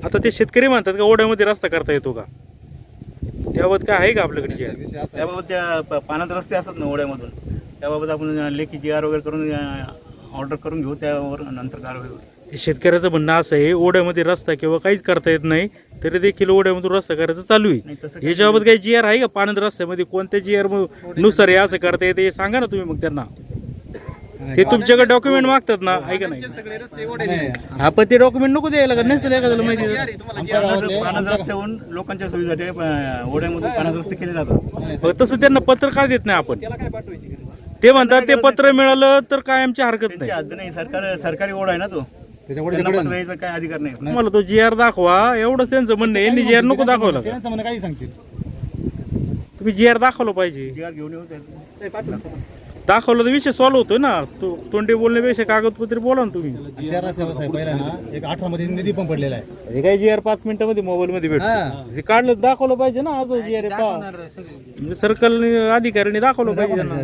आता ते शेतकरी म्हणतात का ओढ्यामध्ये रस्ता करता येतो का, त्याबाबत काय आहे का आपल्याकडे GR? त्याबाबत त्या पाण्यात रस्ते असतात ना ओढ्यामधून, त्याबाबत आपण लेखी GR वगैरे करून ऑर्डर करून घेऊ, त्यावर नंतर कारवाई होईल. ते शेतकऱ्याचं म्हणणं असं आहे ओढ्यामध्ये रस्ता किंवा काहीच करता येत नाही तरी देखील ओढ्यामधून रस्ता करायचं चालू आहे. नाही तसं याच्याबाबत काही GR आहे का पाण्यात रस्त्यामध्ये कोणत्या GR नुसार हे असं करता येते हे सांगा ना तुम्ही मग त्यांना. ते तुमच्याकडे डॉक्युमेंट मागतात ना, आहे का नाही? आपण ते डॉक्युमेंट नको द्यायला का नसेल एखाद्याला माहिती. पाण्यात रस्त्याहून लोकांच्या सोयीसाठी ओढ्यामधून पाण्यात रस्ते केले जातात. तसं त्यांना पत्र का देत नाही आपण? ते म्हणतात ते पत्र मिळालं तर काय आमची हरकत त्यांची नाही. हद्द नाही, सरकारी ओढा आहे ना तो, त्यांना पत्र द्यायचा काय अधिकार नाही. मला तो GR दाखवा एवढंच त्यांचं म्हणणं आहे. यांनी GR नको दाखवला का? काही सांगतील तुम्ही GR दाखवलं पाहिजे. GR घेऊन येऊ, दाखवलं तर विषय सॉल्व्ह होतोय ना. तोंडी बोलण्यापेक्षा कागदपत्र बोला ना तुम्ही. त्या रस्त्यावर साहेब पहिला ना एक 18 मध्ये निधी पण पडलेला आहे. हे काय GR 5 मिनिटांमध्ये मोबाईल मध्ये भेटतो. हे काढलं दाखवलं पाहिजे ना. आज GR सर्कल अधिकाऱ्यांनी दाखवलं पाहिजे ना.